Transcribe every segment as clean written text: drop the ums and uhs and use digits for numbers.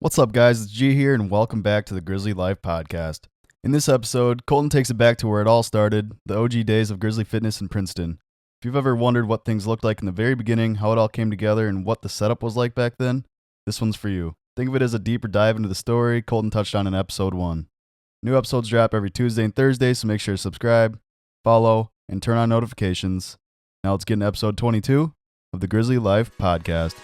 What's up, guys? It's G here, and welcome back to the Grizzly Life Podcast. In this episode, Colton takes it back to where it all started, the OG days of Grizzly Fitness in Princeton. If you've ever wondered what things looked like in the very beginning, how it all came together, and what the setup was like back then, this one's for you. Think of it as a deeper dive into the story Colton touched on in episode 1. New episodes drop every Tuesday and Thursday, so make sure to subscribe, follow, and turn on notifications. Now let's get into episode 22 of the Grizzly Life Podcast.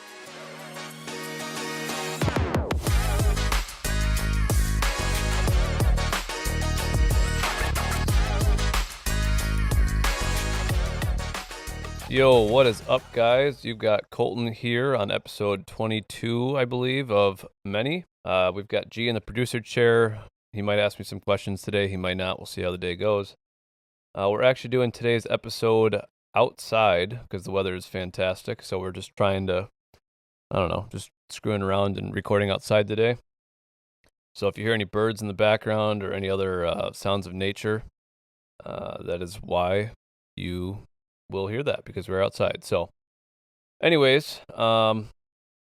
Yo, what is up, guys? You've got Colton here on episode 22, I believe, of many. We've got G in the producer chair. He might ask me some questions today. He might not. We'll see how the day goes. We're actually doing today's episode outside because the weather is fantastic. So we're just trying to, just screwing around and recording outside today. So if you hear any birds in the background or any other sounds of nature, that is why you will hear that, because we're outside. So anyways, I'm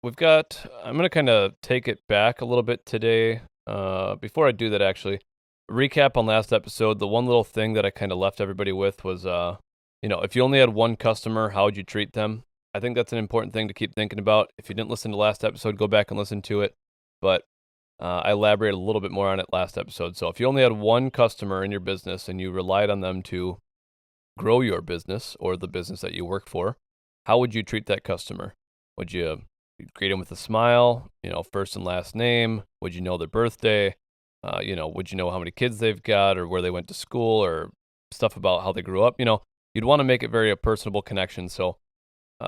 going to kind of take it back a little bit today. Before I do that, actually, recap on last episode. The one little thing that I kind of left everybody with was, if you only had one customer, how would you treat them? I think that's an important thing to keep thinking about. If you didn't listen to last episode, go back and listen to it. But I elaborated a little bit more on it last episode. So if you only had one customer in your business and you relied on them to grow your business or the business that you work for, how would you treat that customer? Would you greet them with a smile, first and last name? Would you know their birthday? Would you know how many kids they've got or where they went to school or stuff about how they grew up? You'd want to make it very a personable connection. So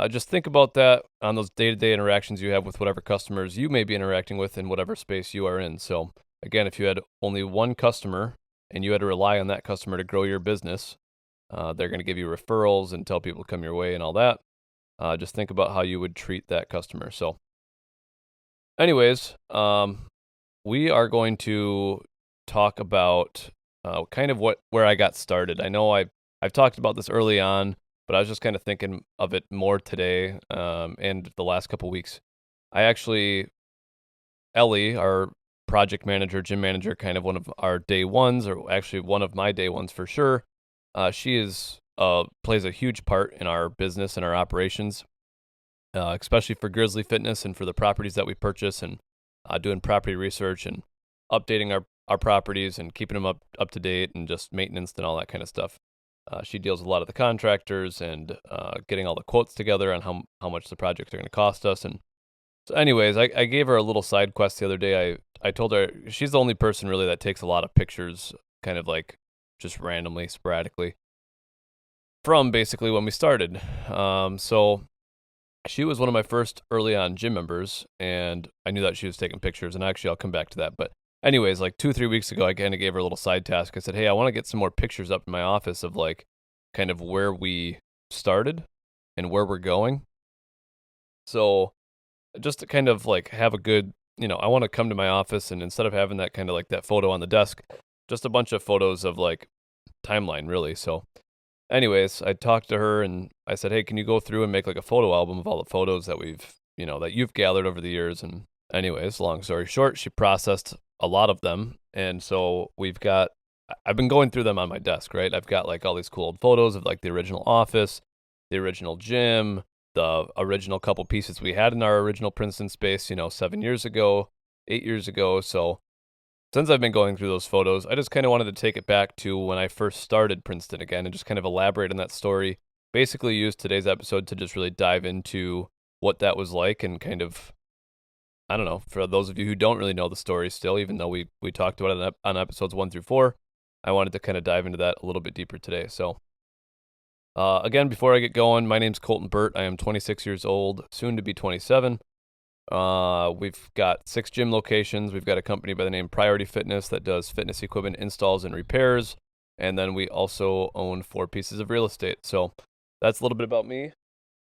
just think about that on those day-to-day interactions you have with whatever customers you may be interacting with in whatever space you are in. So again, if you had only one customer and you had to rely on that customer to grow your business, they're going to give you referrals and tell people to come your way and all that. Just think about how you would treat that customer. So anyways, we are going to talk about kind of where I got started. I know I've talked about this early on, but I was just kind of thinking of it more today and the last couple weeks. Ellie, our project manager, gym manager, kind of one of our day ones, or actually one of my day ones for sure. She plays a huge part in our business and our operations, especially for Grizzly Fitness and for the properties that we purchase, and doing property research and updating our properties and keeping them up to date and just maintenance and all that kind of stuff. She deals with a lot of the contractors and getting all the quotes together on how much the projects are going to cost us. And so anyways, I gave her a little side quest the other day. I told her she's the only person really that takes a lot of pictures, kind of like just randomly, sporadically, from basically when we started. So she was one of my first early on gym members, and I knew that she was taking pictures, and actually I'll come back to that. But anyways, like 2-3 weeks ago, I kind of gave her a little side task. I said, hey, I want to get some more pictures up in my office of like kind of where we started and where we're going. So just to kind of like have a good, I want to come to my office, and instead of having that kind of like that photo on the desk, just a bunch of photos of like timeline, really. So anyways, I talked to her and I said, hey, can you go through and make like a photo album of all the photos that that you've gathered over the years? And anyways, long story short, she processed a lot of them. And so I've been going through them on my desk, right? I've got like all these cool old photos of like the original office, the original gym, the original couple pieces we had in our original Princeton space, 7 years ago, 8 years ago. So since I've been going through those photos, I just kind of wanted to take it back to when I first started Princeton again and just kind of elaborate on that story. Basically use today's episode to just really dive into what that was like and kind of, I don't know, for those of you who don't really know the story still, even though we talked about it on episodes 1 through 4, I wanted to kind of dive into that a little bit deeper today. So again, before I get going, my name's Colton Burt. I am 26 years old, soon to be 27. We've got 6 gym locations. We've got a company by the name Priority Fitness that does fitness equipment installs and repairs. And then we also own 4 pieces of real estate. So that's a little bit about me.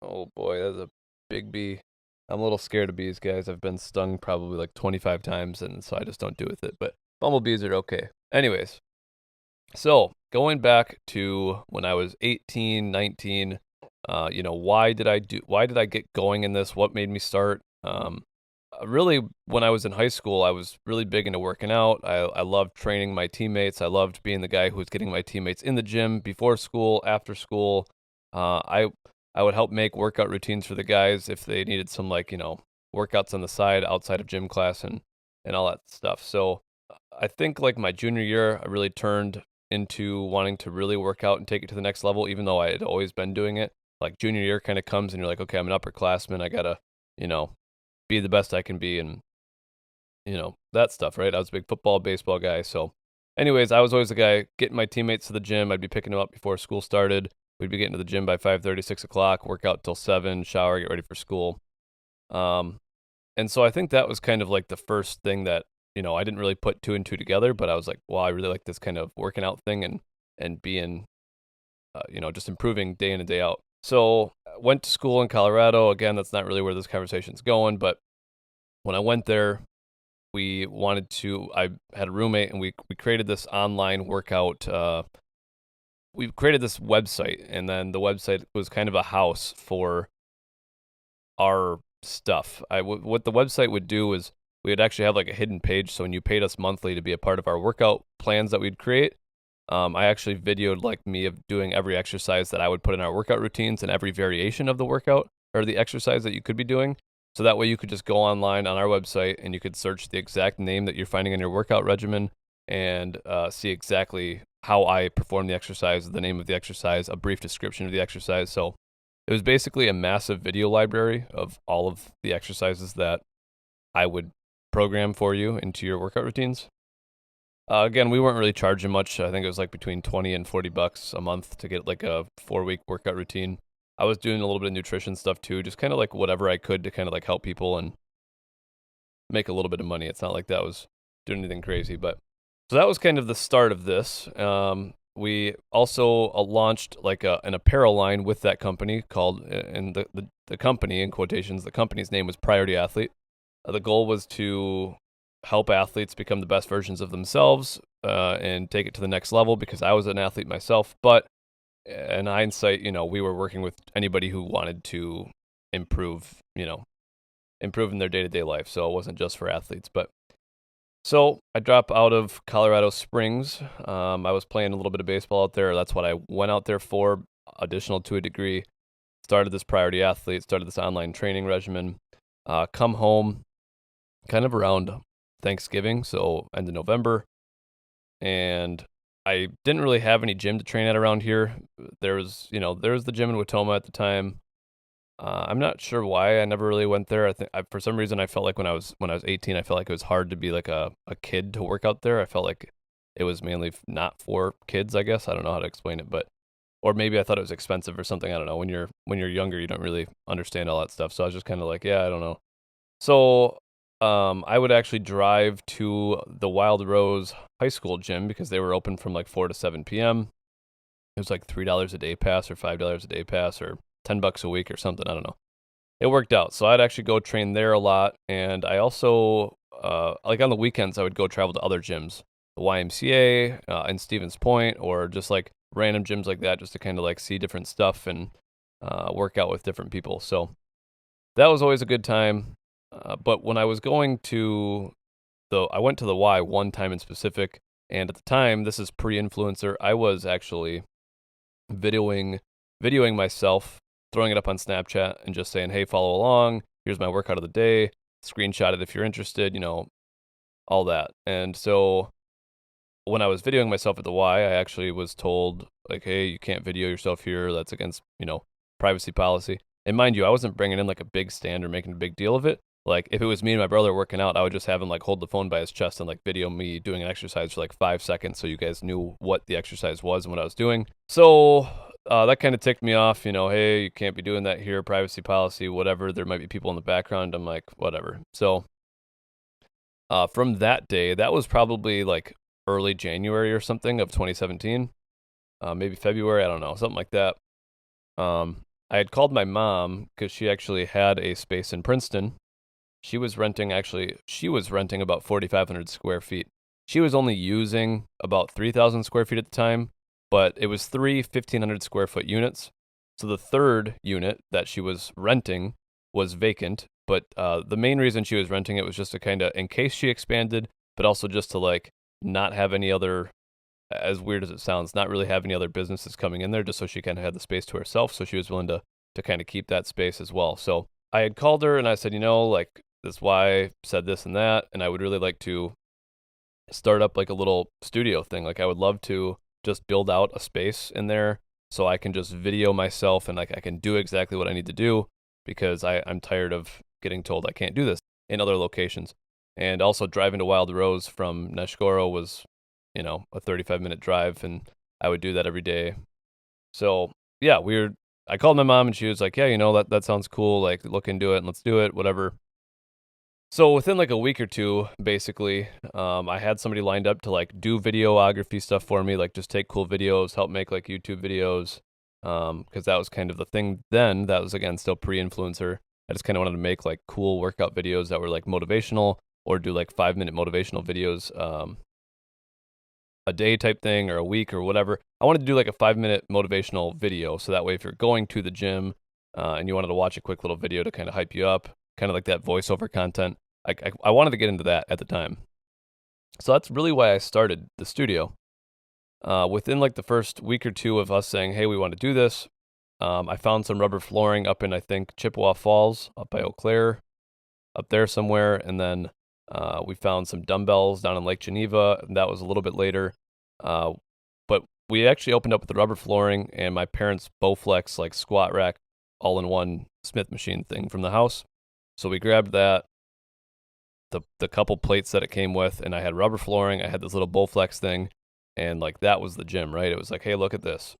Oh boy, that's a big bee. I'm a little scared of bees, guys. I've been stung probably like 25 times, and so I just don't do with it. But bumblebees are okay. Anyways, so going back to when I was 18, 19, why did I get going in this? What made me start? really, when I was in high school, I was really big into working out. I loved training my teammates. I loved being the guy who was getting my teammates in the gym before school, after school. I would help make workout routines for the guys if they needed some workouts on the side outside of gym class and all that stuff. So I think like my junior year, I really turned into wanting to really work out and take it to the next level, even though I had always been doing it. Like junior year kind of comes and you're like, okay, I'm an upperclassman. I gotta, you know, be the best I can be and that stuff, right? I was a big football, baseball guy. So anyways, I was always the guy getting my teammates to the gym. I'd be picking them up before school started. We'd be getting to the gym by 5:30, 6 o'clock, work out till 7, shower, get ready for school. And so I think that was kind of like the first thing that, I didn't really put two and two together, but I was like, well, I really like this kind of working out thing and being, just improving day in and day out. So I went to school in Colorado. Again, that's not really where this conversation's going, but when I went there, I had a roommate and we created this online workout. We created this website, and then the website was kind of a house for our stuff. What the website would do is we would actually have like a hidden page. So when you paid us monthly to be a part of our workout plans that we'd create, I actually videoed like me of doing every exercise that I would put in our workout routines and every variation of the workout or the exercise that you could be doing. So that way you could just go online on our website and you could search the exact name that you're finding in your workout regimen and see exactly how I perform the exercise, the name of the exercise, a brief description of the exercise. So it was basically a massive video library of all of the exercises that I would program for you into your workout routines. Again, we weren't really charging much. I think it was like between 20 and $40 a month to get like a 4-week workout routine. I was doing a little bit of nutrition stuff too, just kind of like whatever I could to kind of like help people and make a little bit of money. It's not like that was doing anything crazy, but so that was kind of the start of this. We also launched like an apparel line with that company called, and the company in quotations, the company's name was Priority Athlete. The goal was to help athletes become the best versions of themselves and take it to the next level because I was an athlete myself. But in hindsight, we were working with anybody who wanted to improve in their day-to-day life. So it wasn't just for athletes. But so I dropped out of Colorado Springs. I was playing a little bit of baseball out there. That's what I went out there for, additional to a degree. Started this Priority Athlete, started this online training regimen. Come home kind of around Thanksgiving, so end of November. And I didn't really have any gym to train at around here. There was the gym in Watoma at the time. I'm not sure why I never really went there. I think for some reason I felt like when I was 18, I felt like it was hard to be like a kid to work out there. I felt like it was mainly not for kids, I guess. I don't know how to explain it, or maybe I thought it was expensive or something. I don't know. When you're younger, you don't really understand all that stuff. So I was just kind of like, yeah, I don't know. So I would actually drive to the Wild Rose High School gym because they were open from like 4 to 7 p.m. It was like $3 a day pass or $5 a day pass or $10 a week or something. I don't know. It worked out. So I'd actually go train there a lot. And I also, like on the weekends, I would go travel to other gyms, the YMCA in Stevens Point, or just like random gyms like that, just to kind of like see different stuff and work out with different people. So that was always a good time. But when I was going to I went to the Y one time in specific. And at the time, this is pre-influencer, I was actually videoing myself, throwing it up on Snapchat and just saying, hey, follow along. Here's my workout of the day. Screenshot it if you're interested, all that. And so when I was videoing myself at the Y, I actually was told, like, hey, you can't video yourself here. That's against, privacy policy. And mind you, I wasn't bringing in like a big stand or making a big deal of it. Like if it was me and my brother working out, I would just have him like hold the phone by his chest and like video me doing an exercise for like 5 seconds so you guys knew what the exercise was and what I was doing. So that kind of ticked me off, hey, you can't be doing that here, privacy policy, whatever. There might be people in the background. I'm like, whatever. So from that day, that was probably like early January or something of 2017, maybe February, I don't know, something like that. I had called my mom because she actually had a space in Princeton. She was renting about 4,500 square feet. She was only using about 3,000 square feet at the time, but it was 3 1,500 square foot units. So the third unit that she was renting was vacant, But the main reason she was renting it was just to kind of, in case she expanded, but also just to like not have any other, as weird as it sounds, not really have any other businesses coming in there, just so she kind of had the space to herself. So she was willing to kind of keep that space as well. So I had called her and I said, like, this is why I said this and that, and I would really like to start up like a little studio thing. Like I would love to just build out a space in there so I can just video myself and like I can do exactly what I need to do, because I'm tired of getting told I can't do this in other locations. And also driving to Wild Rose from Neshgoro was, a 35-minute drive, and I would do that every day. So yeah, I called my mom and she was like, yeah, that sounds cool. Like look into it and let's do it, whatever. So within like a week or two, basically, I had somebody lined up to like do videography stuff for me, like just take cool videos, help make like YouTube videos, because that was kind of the thing then. That was, again, still pre-influencer. I just kind of wanted to make like cool workout videos that were like motivational, or do like 5-minute motivational videos a day type thing, or a week or whatever. I wanted to do like a 5-minute motivational video, so that way if you're going to the gym and you wanted to watch a quick little video to kind of hype you up, kind of like that voiceover content. I wanted to get into that at the time. So that's really why I started the studio. Within like the first week or two of us saying, hey, we want to do this, I found some rubber flooring up in, I think, Chippewa Falls, up by Eau Claire, up there somewhere. And then we found some dumbbells down in Lake Geneva, and that was a little bit later. But we actually opened up with the rubber flooring and my parents' Bowflex like squat rack all-in-one Smith machine thing from the house. So we grabbed that, the couple plates that it came with, and I had rubber flooring. I had this little Bowflex thing, and like that was the gym, right? It was like, hey, look at this.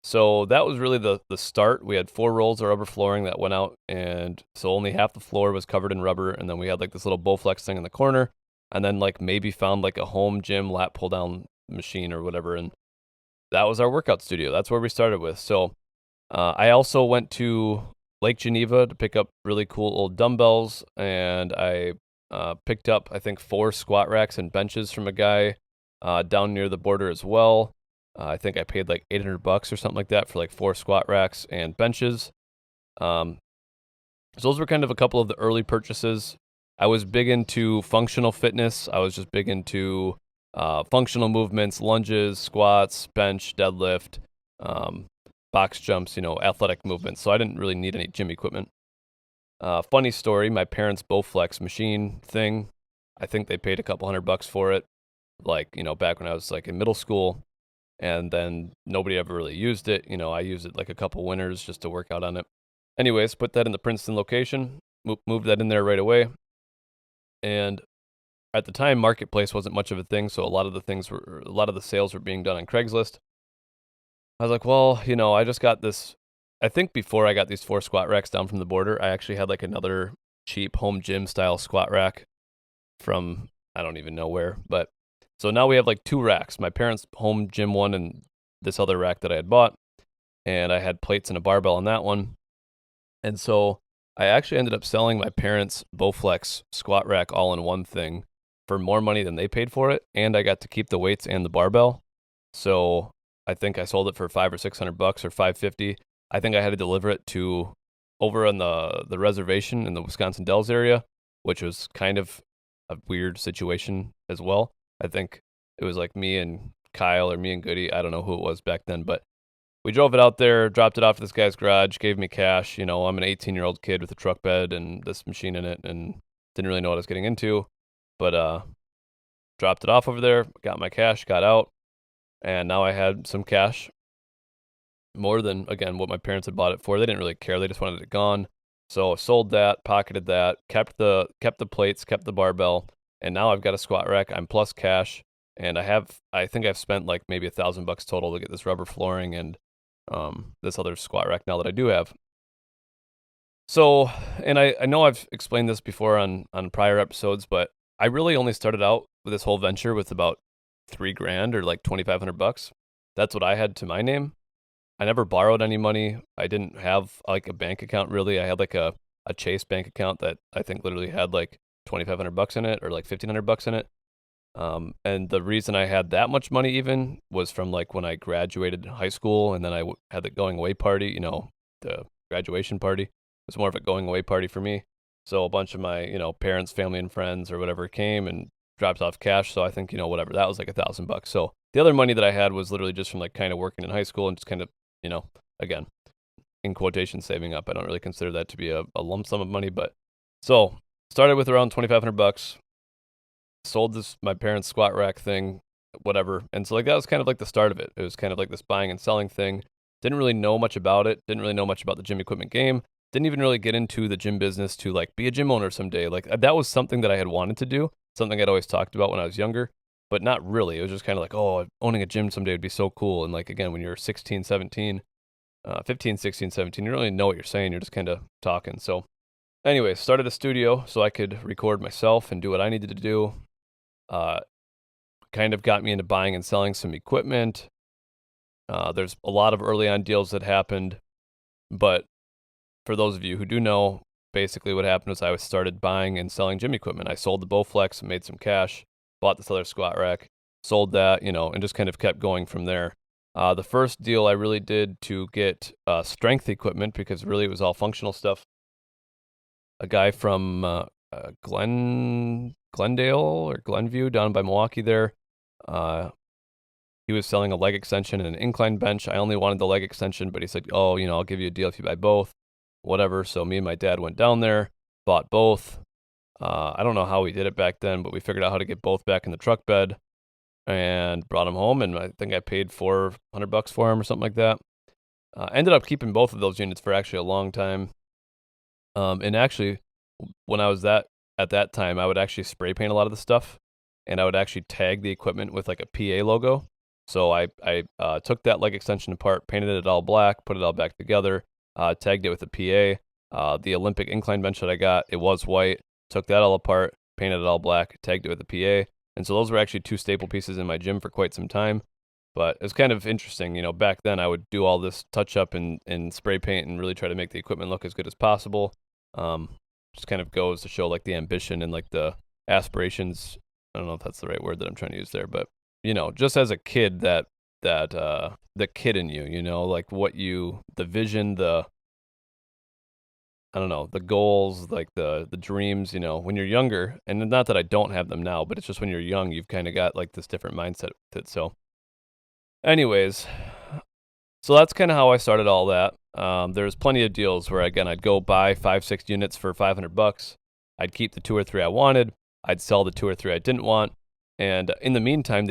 So that was really the start. We had 4 rolls of rubber flooring that went out, and so only half the floor was covered in rubber, and then we had like this little Bowflex thing in the corner, and then like maybe found like a home gym lat pull down machine or whatever, and that was our workout studio. That's where we started with. So I also went to Lake Geneva to pick up really cool old dumbbells, and I picked up, I think, 4 squat racks and benches from a guy down near the border as well. I think I paid like $800 or something like that for like 4 squat racks and benches. So those were kind of a couple of the early purchases. I was big into functional fitness. I was just big into functional movements, lunges, squats, bench, deadlift, box jumps, athletic movements. So I didn't really need any gym equipment. Funny story, my parents' Bowflex machine thing, I think they paid a couple $100 for it, like, back when I was like in middle school, and then nobody ever really used it. I used it like a couple winters just to work out on it. Anyways, put that in the Princeton location, moved that in there right away. And at the time, Marketplace wasn't much of a thing, so a lot of the sales were being done on Craigslist. I was like, well, I just got this. I think before I got these 4 squat racks down from the border, I actually had like another cheap home gym style squat rack from I don't even know where. But so now we have like 2 racks, my parents' home gym one and this other rack that I had bought. And I had plates and a barbell on that one. And so I actually ended up selling my parents' Bowflex squat rack all-in-one thing for more money than they paid for it. And I got to keep the weights and the barbell. So I think I sold it for $500 or $600 or $550. I think I had to deliver it to over on the reservation in the Wisconsin Dells area, which was kind of a weird situation as well. I think it was like me and Kyle or me and Goody. I don't know who it was back then, but we drove it out there, dropped it off at this guy's garage, gave me cash. I'm an 18-year-old kid with a truck bed and this machine in it, and didn't really know what I was getting into, but dropped it off over there, got my cash, got out, and now I had some cash, more than, again, what my parents had bought it for. They didn't really care. They just wanted it gone. So sold that, pocketed that, kept the plates, kept the barbell, and now I've got a squat rack. I'm plus cash, and I think I've spent like maybe $1,000 total to get this rubber flooring and this other squat rack now that I do have. So, and I know I've explained this before on prior episodes, but I really only started out with this whole venture with about $3,000 or like $2,500. That's what I had to my name. I never borrowed any money. I didn't have like a bank account really. I had like a Chase bank account that I think literally had like $2,500 in it or like $1,500 in it. And the reason I had that much money even was from like when I graduated high school, and then I had the going away party, the graduation party. It was more of a going away party for me. So a bunch of my, parents, family, and friends or whatever came and dropped off cash. So I think, whatever, that was like $1,000. So the other money that I had was literally just from like kind of working in high school and just kind of, again, in quotation, saving up. I don't really consider that to be a lump sum of money, but so started with around $2,500, sold my parents' squat rack thing, whatever. And so like that was kind of like the start of it. It was kind of like this buying and selling thing. Didn't really know much about it. Didn't really know much about the gym equipment game. Didn't even really get into the gym business to like be a gym owner someday. Like that was something that I had wanted to do, something I'd always talked about when I was younger, but not really. It was just kind of like, oh, owning a gym someday would be so cool. And like, again, when you're 16, 17, 15, 16, 17, you don't really know what you're saying. You're just kind of talking. So anyway, started a studio so I could record myself and do what I needed to do. Kind of got me into buying and selling some equipment. There's a lot of early on deals that happened, but for those of you who do know, basically what happened was I started buying and selling gym equipment. I sold the Bowflex, made some cash, bought this other squat rack, sold that, and just kind of kept going from there. The first deal I really did to get strength equipment, because really it was all functional stuff. A guy from Glendale or Glenview down by Milwaukee there. He was selling a leg extension and an incline bench. I only wanted the leg extension, but he said, oh, I'll give you a deal if you buy both, whatever. So me and my dad went down there, bought both. I don't know how we did it back then, but we figured out how to get both back in the truck bed and brought them home. And I think I paid $400 for them or something like that. Ended up keeping both of those units for actually a long time. And actually, when I was at that time, I would actually spray paint a lot of the stuff, and I would actually tag the equipment with like a PA logo. So I took that leg extension apart, painted it all black, put it all back together, tagged it with a PA. The Olympic incline bench that I got, it was white. Took that all apart, painted it all black, tagged it with a PA. And so those were actually two staple pieces in my gym for quite some time. But it's kind of interesting, back then I would do all this touch up and spray paint and really try to make the equipment look as good as possible. Just kind of goes to show like the ambition and like the aspirations. I don't know if that's the right word that I'm trying to use there, but just as a kid, that the kid in you, like the vision, I don't know, the goals, like the dreams, when you're younger, and not that I don't have them now, but it's just when you're young, you've kind of got like this different mindset with it. So anyways, so that's kind of how I started all that. There's plenty of deals where, again, I'd go buy 5-6 units for $500. I'd keep the 2 or 3 I wanted. I'd sell the 2 or 3 I didn't want. And in the meantime,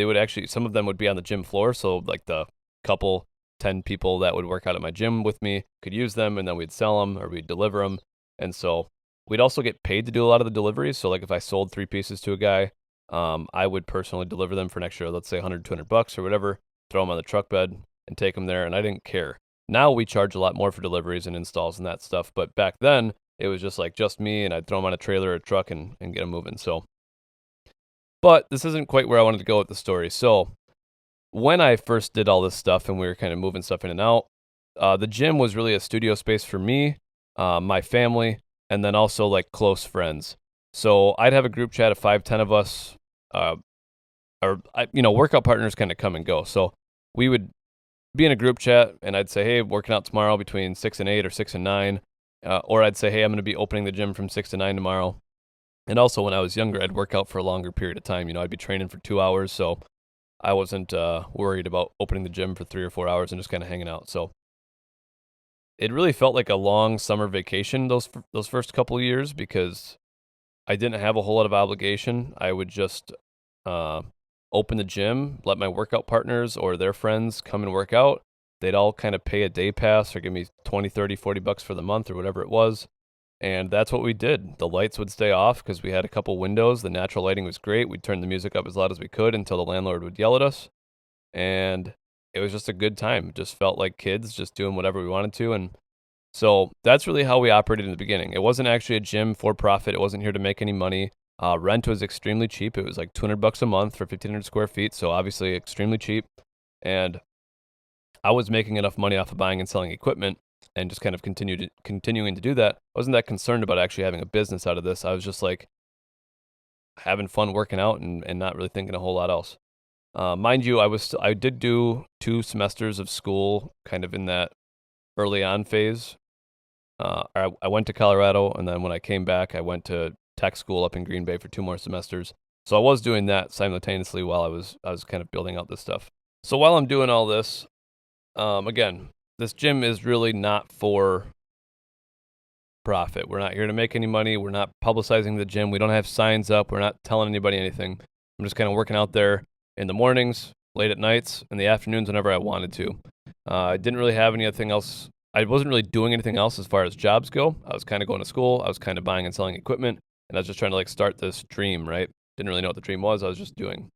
some of them would be on the gym floor. So like the couple, 10 people that would work out at my gym with me could use them, and then we'd sell them or we'd deliver them. And so we'd also get paid to do a lot of the deliveries. So like if I sold 3 pieces to a guy, I would personally deliver them for an extra, let's say $100, $200 or whatever, throw them on the truck bed and take them there. And I didn't care. Now we charge a lot more for deliveries and installs and that stuff. But back then it was just me, and I'd throw them on a trailer or a truck and get them moving. So, but this isn't quite where I wanted to go with the story. So when I first did all this stuff and we were kind of moving stuff in and out, the gym was really a studio space for me, my family, and then also like close friends. So I'd have a group chat of 5-10 of us, workout partners kind of come and go. So we would be in a group chat, and I'd say, hey, working out tomorrow between 6 and 8 or 6 and 9. Or I'd say, hey, I'm going to be opening the gym from 6 to 9 tomorrow. And also when I was younger, I'd work out for a longer period of time. I'd be training for 2 hours, so I wasn't worried about opening the gym for 3 or 4 hours and just kind of hanging out. So it really felt like a long summer vacation those first couple of years, because I didn't have a whole lot of obligation. I would just open the gym, let my workout partners or their friends come and work out. They'd all kind of pay a day pass or give me $20, $30, $40 for the month or whatever it was. And that's what we did. The lights would stay off because we had a couple windows. The natural lighting was great. We'd turn the music up as loud as we could until the landlord would yell at us. And it was just a good time. It just felt like kids just doing whatever we wanted to. And so that's really how we operated in the beginning. It wasn't actually a gym for profit. It wasn't here to make any money. Rent was extremely cheap. It was like $200 a month for 1,500 square feet. So obviously extremely cheap. And I was making enough money off of buying and selling equipment and just kind of continuing to do that. I wasn't that concerned about actually having a business out of this. I was just like having fun working out and not really thinking a whole lot else. Mind you, I did do 2 semesters of school kind of in that early on phase. I went to Colorado, and then when I came back, I went to tech school up in Green Bay for 2 more semesters. So I was doing that simultaneously while I was kind of building out this stuff. So while I'm doing all this, again, this gym is really not for profit. We're not here to make any money. We're not publicizing the gym. We don't have signs up. We're not telling anybody anything. I'm just kind of working out there in the mornings, late at nights, in the afternoons, whenever I wanted to. I didn't really have anything else. I wasn't really doing anything else as far as jobs go. I was kind of going to school. I was kind of buying and selling equipment, and I was just trying to like start this dream, right? Didn't really know what the dream was. I was just doing.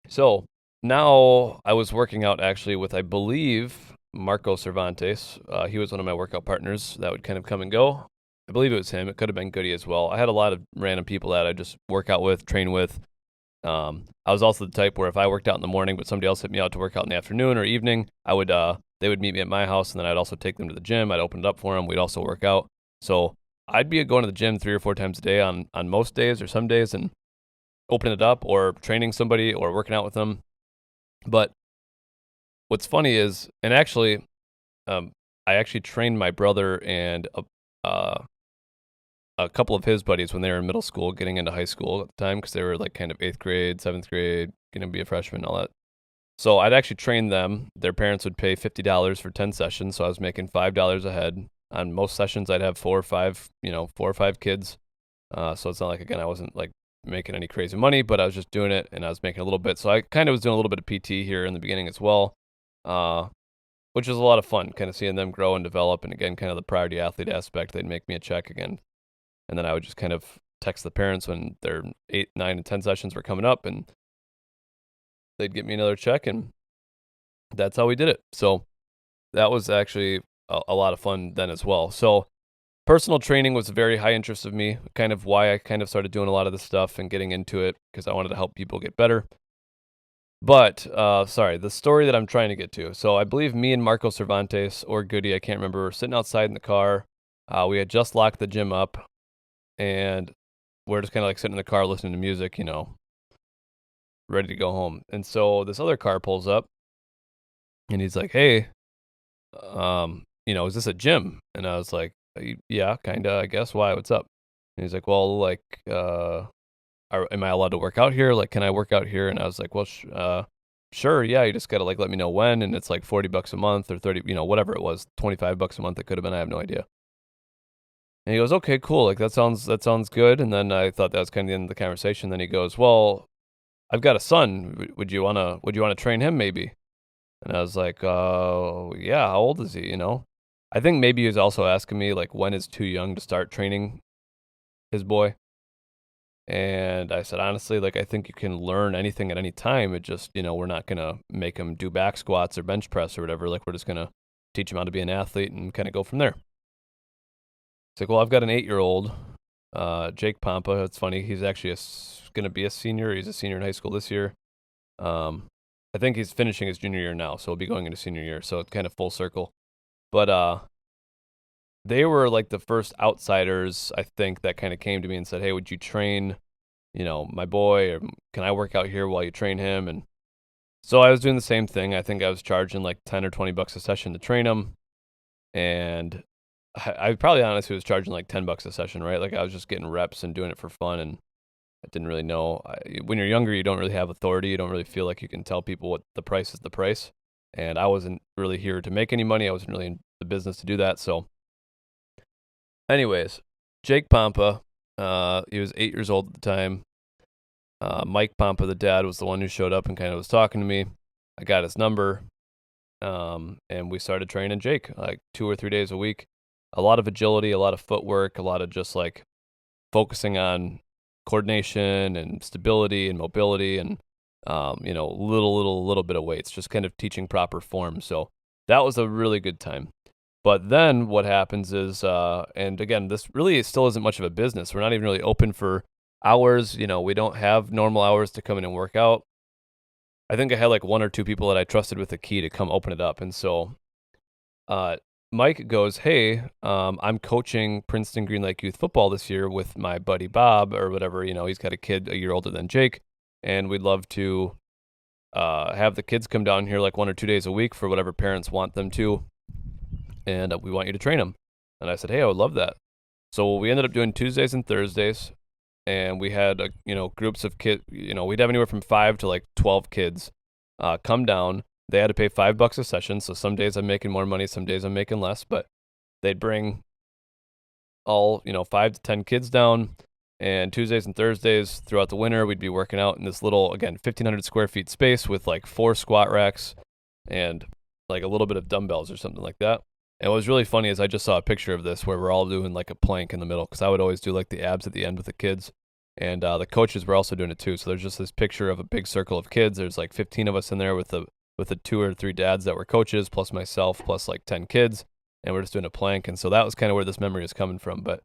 So now I was working out actually with, I believe, Marco Cervantes. He was one of my workout partners that would kind of come and go. I believe it was him. It could have been Goody as well. I had a lot of random people that I just work out with, train with. I was also the type where if I worked out in the morning, but somebody else hit me out to work out in the afternoon or evening, they would meet me at my house, and then I'd also take them to the gym. I'd open it up for them. We'd also work out. So I'd be going to the gym 3 or 4 times a day on most days or some days, and open it up or training somebody or working out with them. But what's funny is, and actually, I actually trained my brother and a couple of his buddies when they were in middle school, getting into high school at the time, because they were like kind of 8th grade, 7th grade, going to be a freshman, all that. So I'd actually train them. Their parents would pay $50 for 10 sessions, so I was making $5 a head. On most sessions, I'd have 4 or 5 kids. So it's not like, again, I wasn't like making any crazy money, but I was just doing it, and I was making a little bit. So I kind of was doing a little bit of PT here in the beginning as well, which was a lot of fun, kind of seeing them grow and develop. And again, kind of the priority athlete aspect, they'd make me a check again. And then I would just kind of text the parents when their 8, 9, and 10 sessions were coming up, and they'd get me another check, and that's how we did it. So that was actually a lot of fun then as well. So personal training was a very high interest of me, kind of why I kind of started doing a lot of this stuff and getting into it, because I wanted to help people get better. But, the story that I'm trying to get to. So I believe me and Marco Cervantes, or Goody, I can't remember, were sitting outside in the car. We had just locked the gym up, and we're just kind of like sitting in the car listening to music, ready to go home. And so this other car pulls up, and he's like, "Hey, is this a gym?" And I was like, "Yeah, kind of, I guess. Why? What's up?" And he's like, "Well, like, am I allowed to work out here? Like, can I work out here?" And I was like, "Well, sure. Yeah, you just got to like let me know when, and it's like $40 a month or 30, whatever it was, $25 a month it could have been. I have no idea." And he goes, "Okay, cool. Like that sounds good." And then I thought that was kind of the end of the conversation. Then he goes, "Well, I've got a son. Would you wanna train him maybe?" And I was like, yeah. How old is he? I think maybe he was also asking me like when is too young to start training his boy. And I said, honestly, like I think you can learn anything at any time. It just, we're not gonna make him do back squats or bench press or whatever. Like we're just gonna teach him how to be an athlete and kind of go from there. It's like, well, I've got an 8-year-old, Jake Pompa. It's funny. He's actually going to be a senior. He's a senior in high school this year. I think he's finishing his junior year now, so he'll be going into senior year. So it's kind of full circle. But they were like the first outsiders, I think, that kind of came to me and said, "Hey, would you train, my boy? Or can I work out here while you train him?" And so I was doing the same thing. I think I was charging like $10 or $20 a session to train him. And I probably honestly was charging like $10 a session, right? Like I was just getting reps and doing it for fun, and I didn't really know. When you're younger, you don't really have authority. You don't really feel like you can tell people what the price is the price. And I wasn't really here to make any money. I wasn't really in the business to do that. So anyways, Jake Pompa, he was 8 years old at the time. Mike Pompa, the dad, was the one who showed up and kind of was talking to me. I got his number, and we started training Jake like 2 or 3 days a week. A lot of agility, a lot of footwork, a lot of just like focusing on coordination and stability and mobility and, little bit of weights, just kind of teaching proper form. So that was a really good time. But then what happens is, and again, this really still isn't much of a business. We're not even really open for hours. We don't have normal hours to come in and work out. I think I had like 1 or 2 people that I trusted with a key to come open it up. And so, Mike goes, "Hey, I'm coaching Princeton Green Lake Youth Football this year with my buddy Bob," or whatever. He's got a kid a year older than Jake, and we'd love to have the kids come down here like 1 or 2 days a week for whatever parents want them to, and we want you to train them. And I said, hey, I would love that. So we ended up doing Tuesdays and Thursdays, and we had groups of kids. We'd have anywhere from 5 to like 12 kids come down. They had to pay $5 a session. So some days I'm making more money, some days I'm making less. But they'd bring all 5 to 10 kids down. And Tuesdays and Thursdays throughout the winter, we'd be working out in this little, again, 1,500 square feet space with like 4 squat racks and like a little bit of dumbbells or something like that. And what was really funny is I just saw a picture of this where we're all doing like a plank in the middle, because I would always do like the abs at the end with the kids. And the coaches were also doing it too. So there's just this picture of a big circle of kids. There's like 15 of us in there with the 2 or 3 dads that were coaches, plus myself, plus like 10 kids. And we're just doing a plank. And so that was kind of where this memory is coming from. But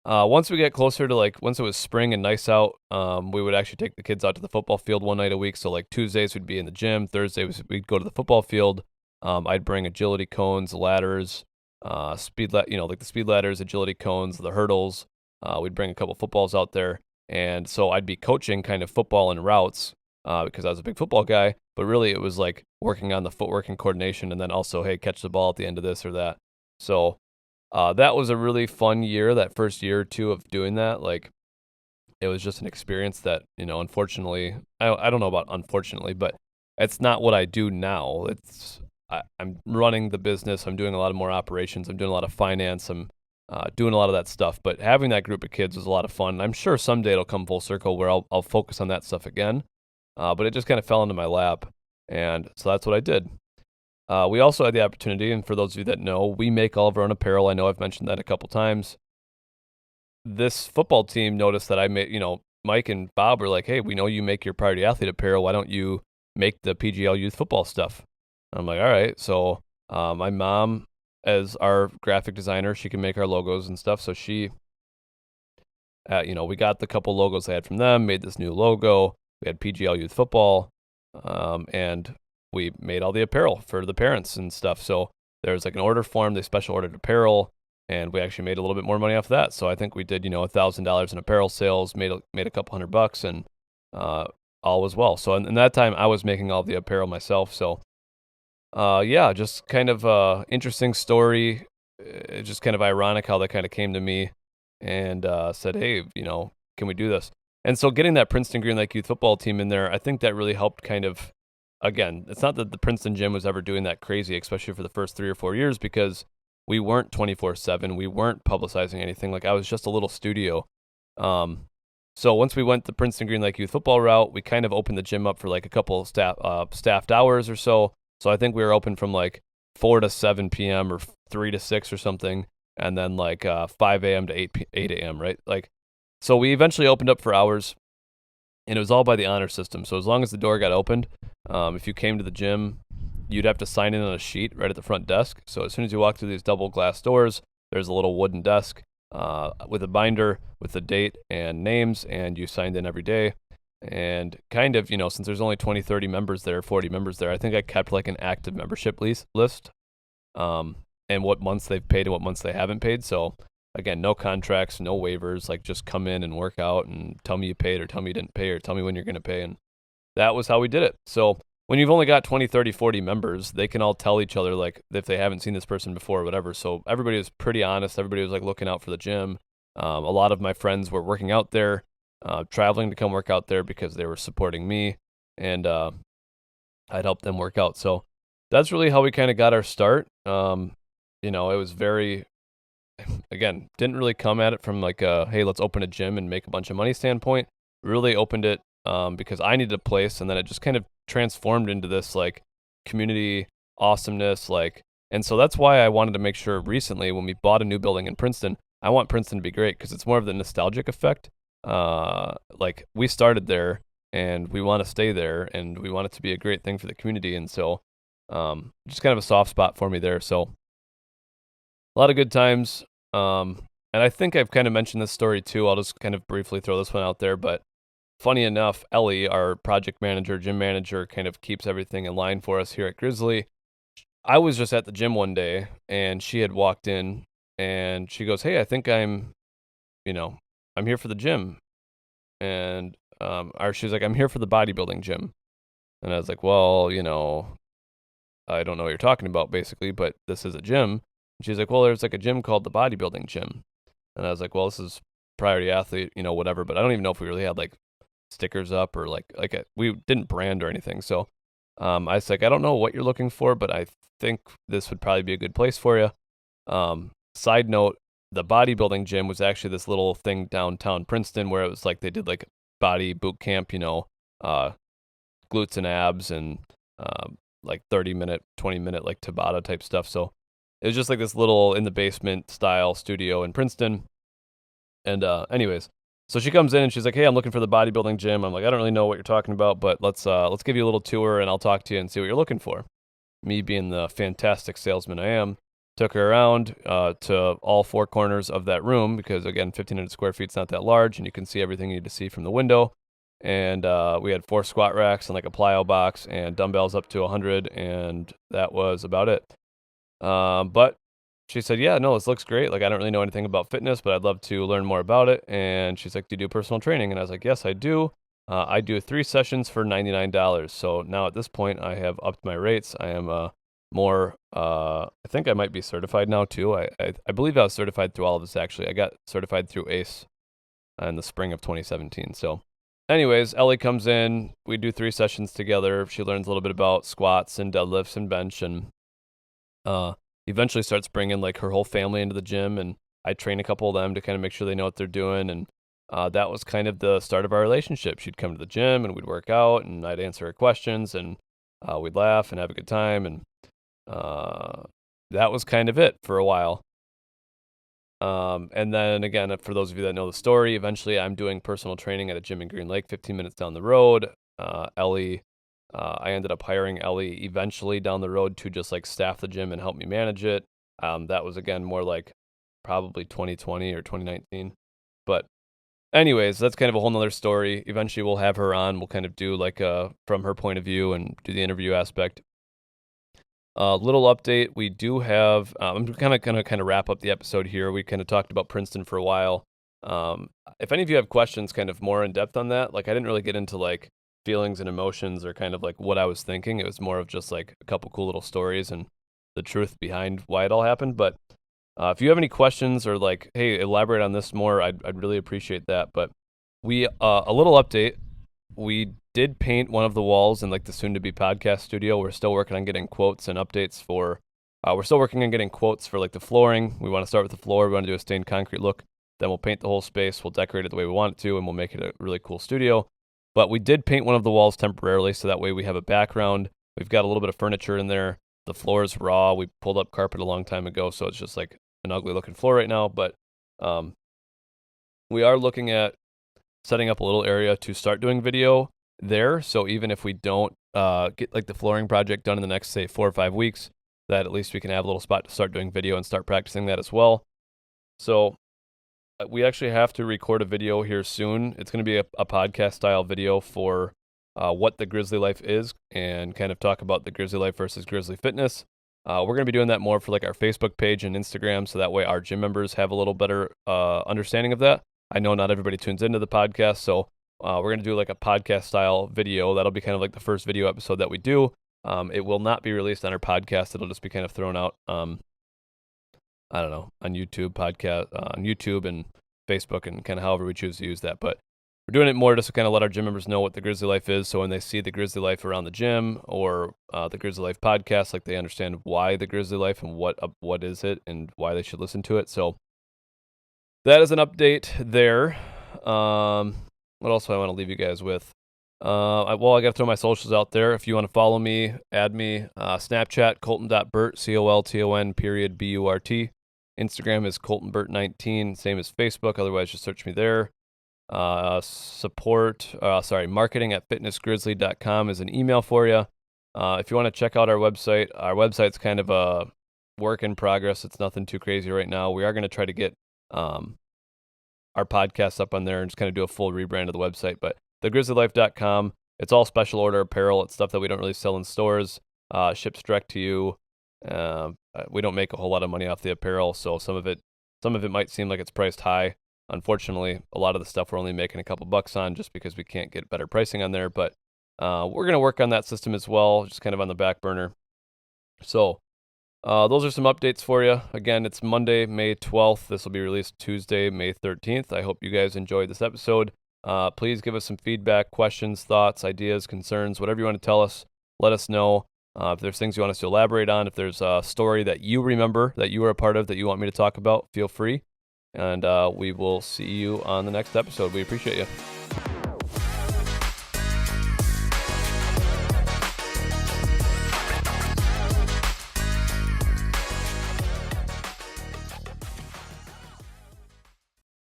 once we get closer to once it was spring and nice out, we would actually take the kids out to the football field one night a week. So like Tuesdays we'd be in the gym, Thursdays we'd go to the football field. I'd bring agility cones, ladders, like the speed ladders, agility cones, the hurdles. We'd bring a couple footballs out there. And so I'd be coaching kind of football and routes because I was a big football guy. But really it was like working on the footwork and coordination, and then also, hey, catch the ball at the end of this or that. So that was a really fun year, that first year or two of doing that. Like, it was just an experience that, unfortunately, I don't know about unfortunately, but it's not what I do now. I'm running the business. I'm doing a lot of more operations. I'm doing a lot of finance. I'm doing a lot of that stuff. But having that group of kids was a lot of fun. I'm sure someday it'll come full circle where I'll focus on that stuff again. But it just kind of fell into my lap. And so that's what I did. We also had the opportunity, and for those of you that know, we make all of our own apparel. I know I've mentioned that a couple times. This football team noticed that I made, Mike and Bob were like, hey, we know you make your priority athlete apparel. Why don't you make the PGL youth football stuff? I'm like, all right. So my mom, as our graphic designer, she can make our logos and stuff. So she, we got the couple logos I had from them, made this new logo. We had PGL youth football, and we made all the apparel for the parents and stuff. So there's like an order form. They special ordered apparel, and we actually made a little bit more money off that. So I think we did, $1,000 in apparel sales, made a couple $100, and all was well. So in that time, I was making all the apparel myself. So just kind of interesting story. It's just kind of ironic how that kind of came to me and said, hey, can we do this? And so getting that Princeton Green Lake youth football team in there, I think that really helped kind of, again, it's not that the Princeton gym was ever doing that crazy, especially for the first 3 or 4 years, because we weren't 24/7. We weren't publicizing anything. Like, I was just a little studio. So once we went the Princeton Green Lake youth football route, we kind of opened the gym up for like a couple staffed hours or so. So I think we were open from like 4 to 7 p.m. or 3 to 6 or something, and then like 5 a.m. to 8 a.m., right? So we eventually opened up for hours, and it was all by the honor system. So as long as the door got opened, if you came to the gym, you'd have to sign in on a sheet right at the front desk. So as soon as you walk through these double glass doors, there's a little wooden desk with a binder with the date and names, and you signed in every day. And kind of, since there's only 20, 30 members there, 40 members there, I think I kept like an active membership list and what months they've paid and what months they haven't paid. So again, no contracts, no waivers, like just come in and work out and tell me you paid or tell me you didn't pay or tell me when you're going to pay. And that was how we did it. So when you've only got 20, 30, 40 members, they can all tell each other like if they haven't seen this person before or whatever. So everybody was pretty honest. Everybody was like looking out for the gym. A lot of my friends were working out there, traveling to come work out there because they were supporting me, and I'd help them work out. So that's really how we kind of got our start. It was very, again, didn't really come at it from like a, hey, let's open a gym and make a bunch of money standpoint. Really opened it because I needed a place, and then it just kind of transformed into this like community awesomeness. And so that's why I wanted to make sure recently when we bought a new building in Princeton, I want Princeton to be great because it's more of the nostalgic effect. Like we started there and we want to stay there and we want it to be a great thing for the community. And so just kind of a soft spot for me there. So a lot of good times. And I think I've kind of mentioned this story too. I'll just kind of briefly throw this one out there. But funny enough, Ellie, our project manager, gym manager, kind of keeps everything in line for us here at Grizzly. I was just at the gym one day and she had walked in and she goes, hey, I think I'm here for the gym. And she was like, I'm here for the bodybuilding gym. And I was like, well, I don't know what you're talking about basically, but this is a gym. She's like, well, there's like a gym called the bodybuilding gym. And I was like, well, this is Priority Athlete, whatever. But I don't even know if we really had like stickers up or we didn't brand or anything. So I was like, I don't know what you're looking for, but I think this would probably be a good place for you. Side note, the bodybuilding gym was actually this little thing downtown Princeton where it was like they did like body boot camp, glutes and abs and like 30-minute, 20-minute like Tabata type stuff. So it was just like this little in the basement style studio in Princeton. And anyways, so she comes in and she's like, hey, I'm looking for the bodybuilding gym. I'm like, I don't really know what you're talking about, but let's give you a little tour and I'll talk to you and see what you're looking for. Me being the fantastic salesman I am, took her around to all four corners of that room because, again, 1,500 square feet is not that large, and you can see everything you need to see from the window. And we had 4 squat racks and like a plyo box and dumbbells up to 100, and that was about it. But she said, yeah, no, this looks great. Like, I don't really know anything about fitness, but I'd love to learn more about it. And she's like, do you do personal training? And I was like, yes, I do. I do 3 sessions for $99. So now at this point, I have upped my rates. I am more, I think I might be certified now too. I believe I was certified through all of this actually. I got certified through ACE in the spring of 2017. So anyways, Ellie comes in, we do 3 sessions together. She learns a little bit about squats and deadlifts and bench, and eventually starts bringing like her whole family into the gym, and I train a couple of them to kind of make sure they know what they're doing. And that was kind of the start of our relationship. She'd come to the gym and we'd work out and I'd answer her questions, and we'd laugh and have a good time. And that was kind of it for a while. And then again, for those of you that know the story, eventually I'm doing personal training at a gym in Green Lake, 15 minutes down the road. Ellie, I ended up hiring Ellie eventually down the road to just like staff the gym and help me manage it. That was again more like probably 2020 or 2019. But anyways, that's kind of a whole nother story. Eventually we'll have her on. We'll kind of do like from her point of view and do the interview aspect. Little update, we do have, I'm kind of wrap up the episode here. We kind of talked about Princeton for a while. If any of you have questions kind of more in depth on that, like I didn't really get into like feelings and emotions or kind of like what I was thinking. It was more of just like a couple cool little stories and the truth behind why it all happened. But if you have any questions or like, hey, elaborate on this more, I'd really appreciate that. But we, a little update, we did paint one of the walls in like the soon-to-be podcast studio. We're still working on getting quotes and updates for, we're still working on getting quotes for like the flooring. We want to start with the floor. We want to do a stained concrete look. Then we'll paint the whole space. We'll decorate it the way we want it to, and we'll make it a really cool studio. But we did paint one of the walls temporarily, so that way we have a background. We've got a little bit of furniture in there. The floor is raw. We pulled up carpet a long time ago, so it's just like an ugly-looking floor right now. But we are looking at setting up a little area to start doing video there. So even if we don't get like the flooring project done in the next, say, 4 or 5 weeks, that at least we can have a little spot to start doing video and start practicing that as well. So we actually have to record a video here soon. It's going to be a podcast style video for what the Grizzly Life is and kind of talk about the Grizzly Life versus Grizzly Fitness. We're going to be doing that more for like our Facebook page and Instagram, so that way our gym members have a little better understanding of that. I know not everybody tunes into the podcast, so we're going to do like a podcast style video. That'll be kind of like the first video episode that we do. It will not be released on our podcast. It'll just be kind of thrown out, I don't know, on YouTube on YouTube and Facebook and kind of however we choose to use that. But we're doing it more just to kind of let our gym members know what the Grizzly Life is. So when they see the Grizzly Life around the gym or the Grizzly Life podcast, like they understand why the Grizzly Life and what is it and why they should listen to it. So that is an update there. What else do I want to leave you guys with? I got to throw my socials out there. If you want to follow me, add me. Snapchat, colton.burt, COLTON.BURT. Instagram is coltonburt19, same as Facebook. Otherwise, just search me there. Marketing at fitnessgrizzly.com is an email for you. If you want to check out our website's kind of a work in progress. It's nothing too crazy right now. We are going to try to get our podcast up on there and just kind of do a full rebrand of the website. But thegrizzlylife.com, it's all special order apparel. It's stuff that we don't really sell in stores. Ships direct to you. We don't make a whole lot of money off the apparel, so some of it might seem like it's priced high. Unfortunately, a lot of the stuff we're only making a couple bucks on just because we can't get better pricing on there. But we're going to work on that system as well, just kind of on the back burner. So Those are some updates for you. Again, it's Monday, May 12th. This will be released Tuesday, May 13th. I hope you guys enjoyed this episode. Please give us some feedback, questions, thoughts, ideas, concerns, whatever you want to tell us. Let us know. If there's things you want us to elaborate on, if there's a story that you remember that you were a part of that you want me to talk about, feel free. And we will see you on the next episode. We appreciate you.